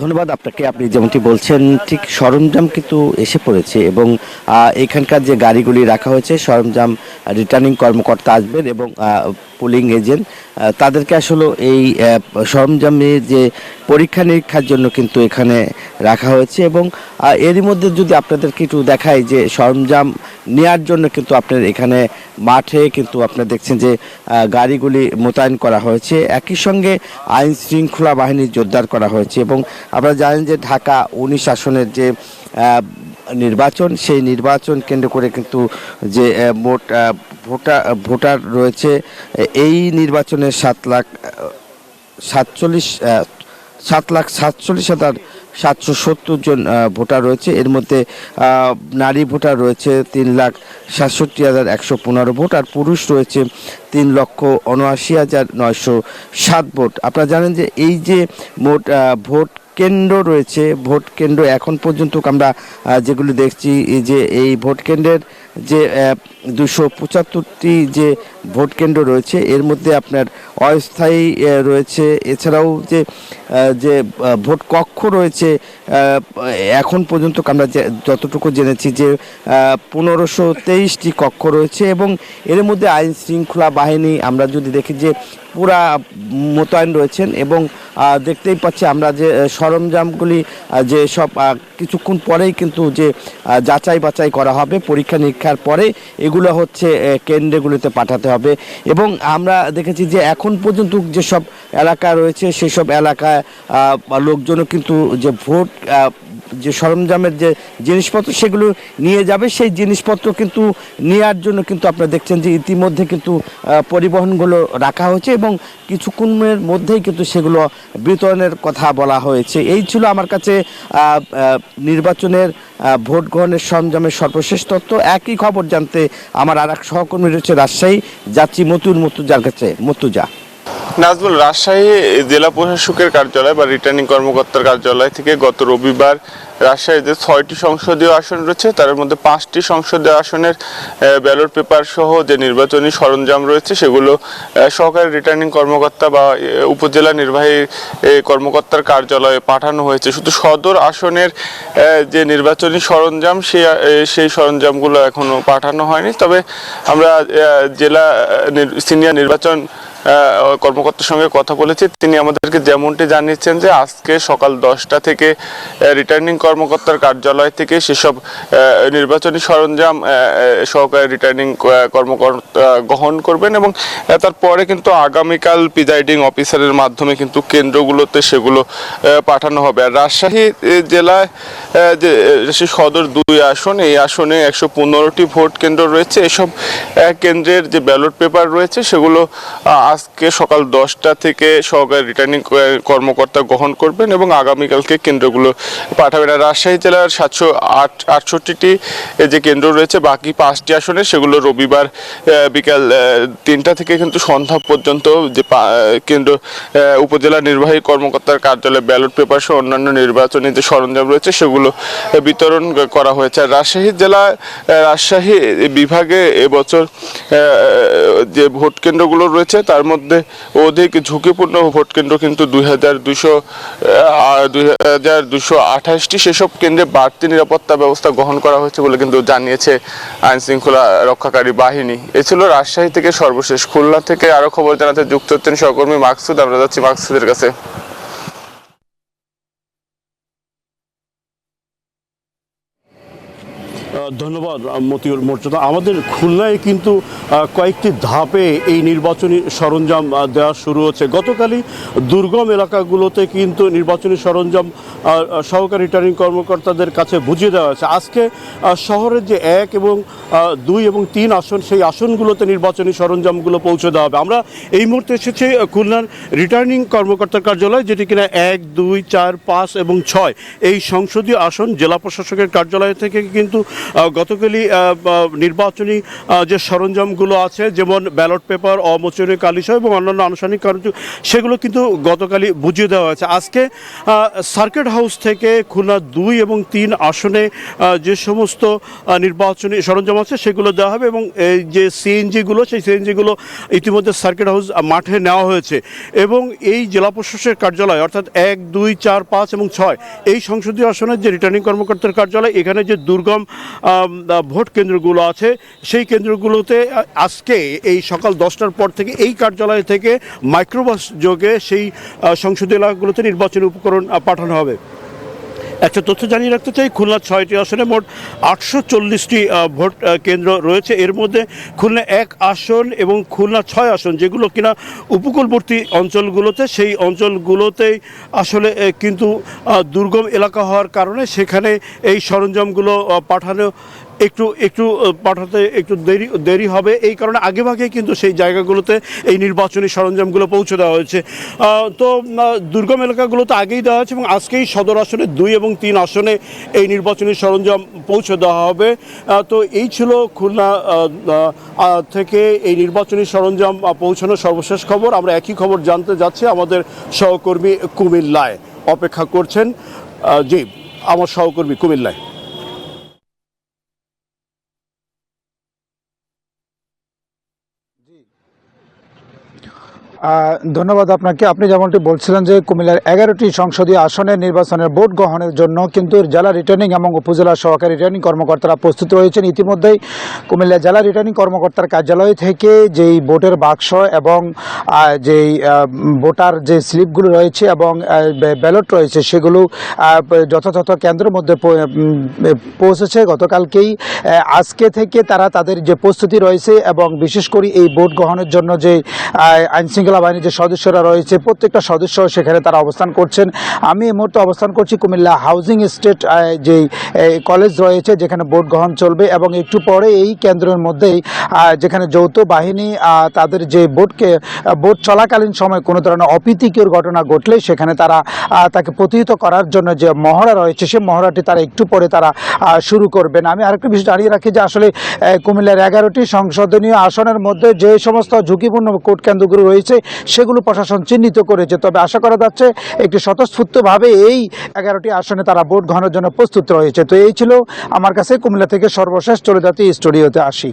ধন্যবাদ আপনাকে। আপনি যেমনটি বলছেন ঠিক সরঞ্জাম কিন্তু এসে পড়েছে এবং এখানকার যে গাড়িগুলি রাখা হয়েছে সরঞ্জাম রিটার্নিং কর্মকর্তা আসবেন এবং পুলিং এজেন্ট তাদেরকে আসলে এই সরঞ্জামের যে পরীক্ষা নিরীক্ষার জন্য কিন্তু এখানে রাখা হয়েছে এবং এরই মধ্যে যদি আপনাদেরকে একটু দেখাই যে সরঞ্জাম নেয়ার জন্য কিন্তু আপনার এখানে মাঠে কিন্তু আপনারা দেখছেন যে গাড়িগুলি মোতায়েন করা হয়েছে, একই সঙ্গে আইন শৃঙ্খলা বাহিনী জোরদার করা হয়েছে এবং আপনারা জানেন যে ঢাকা 19 আসনের যে নির্বাচন, সেই নির্বাচন কেন্দ্র করে কিন্তু যে মোট ভোটার রয়েছে, এই নির্বাচনে 7,47,770 জন ভোটার রয়েছে। এর মধ্যে নারী ভোটার রয়েছে 3,67,115 ভোট, আর পুরুষ রয়েছে 3,79,907 ভোট। আপনারা জানেন যে এই যে মোট ভোট কেন্দ্র রয়েছে, ভোট কেন্দ্র এখন পর্যন্ত আমরা যেগুলি দেখছি, এই যে এই ভোট কেন্দ্রের যে 275টি যে ভোট কেন্দ্র রয়েছে, এর মধ্যে আপনার অস্থায়ী রয়েছে, এছাড়াও যে যে ভোট কক্ষ রয়েছে, এখন পর্যন্ত আমরা যতটুকু জেনেছি যে 1523টি কক্ষ রয়েছে এবং এর মধ্যে আইন শৃঙ্খলা বাহিনী আমরা যদি দেখি যে পুরা মোতায়েন রয়েছেন এবং দেখতেই পাচ্ছি আমরা যে সরঞ্জামগুলি যে সব কিছুক্ষণ পরেই কিন্তু যে যাচাই বাছাই করা হবে, পরীক্ষা নিরীক্ষার পরে এগুলো হচ্ছে কেন্দ্রগুলিতে পাঠাতে হবে এবং আমরা দেখেছি যে এখন পর্যন্ত যেসব এলাকা রয়েছে সেসব এলাকায় লোকজনও কিন্তু যে ভোট যে সরঞ্জামের যে জিনিসপত্র সেগুলো নিয়ে যাবে, সেই জিনিসপত্র কিন্তু নেওয়ার জন্য কিন্তু আপনারা দেখছেন যে ইতিমধ্যে কিন্তু পরিবহনগুলো রাখা হয়েছে এবং কিছুক্ষণের মধ্যেই কিন্তু সেগুলো বিতরণের কথা বলা হয়েছে। এই ছিল আমার কাছে নির্বাচনের ভোট গ্রহণের সরঞ্জামের সর্বশেষ তথ্য। একই খবর জানতে আমার আর এক সহকর্মী রয়েছে রাজশাহী, যাচ্ছি মতুজার কাছে। মতুজা। নাজমুল, রাজশাহী জেলা প্রশাসকের কার্যালয় বা রিটার্নিং কর্মকর্তার কার্যালয় থেকে গত রবিবার রাজশাহীতে 6টি সংসদীয় আসন রয়েছে, তার মধ্যে 5টি সংসদীয় আসনের ব্যালট পেপার সহ যে নির্বাচনী সরঞ্জাম রয়েছে সেগুলো সহকারী রিটার্নিং কর্মকর্তা বা উপজেলা নির্বাহী কর্মকর্তার কার্যালয়ে পাঠানো হয়েছে। শুধু সদর আসনের যে নির্বাচনী সরঞ্জাম সেই সরঞ্জামগুলো এখনো পাঠানো হয়নি। তবে আমরা জেলা সিনিয়র নির্বাচন কর্মকর্তার সঙ্গে কথা বলেছি, তিনি আমাদেরকে যেমনটি জানিয়েছেন যে আজকে সকাল 10টা থেকে রিটার্নিং কর্মকর্তার কার্যালয় থেকে সেসব নির্বাচনী সরঞ্জাম সহকারী রিটার্নিং কর্মকর্তা গ্রহণ করবেন এবং তারপরে কিন্তু আগামীকাল প্রিজাইডিং অফিসারের মাধ্যমে কিন্তু কেন্দ্রগুলোতে সেগুলো পাঠানো হবে। আর রাজশাহী জেলায় যে সদর 2 আসন, এই আসনে 115টি ভোট কেন্দ্র রয়েছে। এসব কেন্দ্রের যে ব্যালট পেপার রয়েছে সেগুলো আজকে সকাল 10টা থেকে সহকারী রিটার্নিং কর্মকর্তা গ্রহণ করবেন এবং আগামীকালকে কেন্দ্রগুলো পাঠাবেন। আর রাজশাহী জেলার 768টি যে কেন্দ্র রয়েছে বাকি 5টি আসনে সেগুলো রবিবার বিকাল 3টা থেকে কিন্তু সন্ধ্যা পর্যন্ত যে কেন্দ্র উপজেলা নির্বাহী কর্মকর্তার কার্যালয়ে ব্যালট পেপার সহ অন্যান্য নির্বাচনী যে সরঞ্জাম রয়েছে সেগুলো বিতরণ করা হয়েছে। আর রাজশাহী বিভাগে এবছর যে ভোট কেন্দ্রগুলো রয়েছে তার মধ্যে অধিক ঝুঁকিপূর্ণ ভোট কেন্দ্র কিন্তু 2228টি। সেসব কেন্দ্রে বাড়তি নিরাপত্তা ব্যবস্থা গ্রহণ করা হয়েছে বলে কিন্তু জানিয়েছে আইন শৃঙ্খলা রক্ষাকারী বাহিনী। এ ছিল রাজশাহী থেকে সর্বশেষ। খুলনা থেকে আরো খবর জানাতে যুক্ত হচ্ছেন সহকর্মী মাকসুদ। আমরা যাচ্ছি মাকসুদের কাছে। ধন্যবাদ মতিউর মর্যাদা। আমাদের খুলনায় কিন্তু কয়েকটি ধাপে এই নির্বাচনী সরঞ্জাম দেওয়া শুরু হচ্ছে। গতকালই দুর্গম এলাকাগুলোতে কিন্তু নির্বাচনী সরঞ্জাম সহকারী রিটার্নিং কর্মকর্তাদের কাছে বুঝিয়ে দেওয়া হয়েছে। আজকে শহরের যে 1 এবং 2 এবং 3 আসন, সেই আসনগুলোতে নির্বাচনী সরঞ্জামগুলো পৌঁছে দেওয়া হবে। আমরা এই মুহূর্তে এসেছি খুলনার রিটার্নিং কর্মকর্তার কার্যালয়, যেটি কিনা 1, 2, 4, 5 এবং 6 এই সংসদীয় আসন। জেলা প্রশাসকের কার্যালয় থেকে কিন্তু গতকালই নির্বাচনী যে সরঞ্জামগুলো আছে, যেমন ব্যালট পেপার, অমোচনীয় কালিসহ এবং অন্যান্য আনুষ্ঠানিক কার্য, সেগুলো কিন্তু গতকালই বুঝিয়ে দেওয়া হয়েছে। আজকে সার্কিট হাউস থেকে খুলনা 2 এবং 3 আসনে যে সমস্ত নির্বাচনী সরঞ্জাম আছে সেগুলো দেওয়া হবে, এবং এই যে সিএনজিগুলো, সেই সিএনজিগুলো ইতিমধ্যে সার্কিট হাউস মাঠে নেওয়া হয়েছে। এবং এই জেলা প্রশাসকের কার্যালয় অর্থাৎ 1, 2, 4, 5 এবং 6 এই সংসদীয় আসনের যে রিটার্নিং কর্মকর্তার কার্যালয়, এখানে যে দুর্গম ভোট কেন্দ্রগুলো আছে সেই কেন্দ্রগুলোতে আজকে এই সকাল 10টার পর থেকে এই কার্যালয় থেকে মাইক্রোবাস যোগে সেই সংসদীয় এলাকাগুলোতে নির্বাচনী উপকরণ পাঠানো হবে। একটা তথ্য জানিয়ে রাখতে চাই, খুলনা 6টি আসনে মোট 840টি ভোট কেন্দ্র রয়েছে। এর মধ্যে খুলনা 1 আসন এবং খুলনা 6 আসন, যেগুলো কিনা উপকূলবর্তী অঞ্চলগুলোতে, সেই অঞ্চলগুলোতেই আসলে কিন্তু দুর্গম এলাকা হওয়ার কারণে সেখানে এই সরঞ্জামগুলো পাঠানো পাঠাতে একটু দেরি হবে। এই কারণে আগেভাগে কিন্তু সেই জায়গাগুলোতে এই নির্বাচনী সরঞ্জামগুলো পৌঁছে দেওয়া হয়েছে। তো দুর্গম এলাকাগুলোতে আগেই দেওয়া হয়েছে এবং আজকেই সদর আসনে 2 এবং 3 আসনে এই নির্বাচনী সরঞ্জাম পৌঁছে দেওয়া হবে। তো এই ছিল খুলনা থেকে এই নির্বাচনী সরঞ্জাম পৌঁছানোর সর্বশেষ খবর। আমরা একই খবর জানতে যাচ্ছি, আমাদের সহকর্মী কুমিল্লায় অপেক্ষা করছেন। জি, আমার সহকর্মী কুমিল্লায়। ধন্যবাদ আপনাকে। আপনি যেমনটি বলছিলেন যে কুমিল্লার 11টি সংসদীয় আসনের নির্বাচনের ভোট গ্রহণের জন্য কিন্তু জেলা রিটার্নিং এবং উপজেলা সহকারী রিটার্নিং কর্মকর্তারা প্রস্তুত রয়েছেন। ইতিমধ্যেই কুমিল্লা জেলা রিটার্নিং কর্মকর্তার কার্যালয় থেকে যেই ভোটের বাক্স এবং যেই ভোটার যে স্লিপগুলো রয়েছে এবং ব্যালট রয়েছে সেগুলো যথাযথ কেন্দ্রের মধ্যে পৌঁছেছে গতকালকেই। আজকে থেকে তারা তাদের যে প্রস্তুতি রয়েছে এবং বিশেষ করে এই ভোট গ্রহণের জন্য যে আইনশৃঙ্খলা বাহিনীর যে সদস্যরা রয়েছে প্রত্যেকটা সদস্য সেখানে তারা অবস্থান করছেন। আমি এই মুহূর্তে অবস্থান করছি কুমিল্লা হাউজিং এস্টেট যেই কলেজ রয়েছে যেখানে ভোট গ্রহণ চলবে, এবং একটু পরে এই কেন্দ্রের মধ্যেই যেখানে যৌথ বাহিনী তাদের যে ভোট চলাকালীন সময় কোনো ধরনের অপ্রীতিকর ঘটনা ঘটলে সেখানে তারা তাকে প্রতিহত করার জন্য যে মহড়া রয়েছে সেই মহড়াটি তারা একটু পরে তারা শুরু করবেন। আমি আরেকটা বিষয় জানিয়ে রাখি যে আসলে কুমিল্লার 11টি সংসদীয় আসনের মধ্যে যে সমস্ত ঝুঁকিপূর্ণ ভোট কেন্দ্রগুলো রয়েছে সেগুলো প্রশাসন চিহ্নিত করেছে। তবে আশা করা যাচ্ছে একটি স্বতঃস্ফূর্তভাবে এই 11টি আসনে তারা ভোট গ্রহণের জন্য প্রস্তুত রয়েছে। তো এই ছিল আমার কাছে কুমিল্লা থেকে সর্বশেষ। চলে যাতে স্টুডিওতে আসি।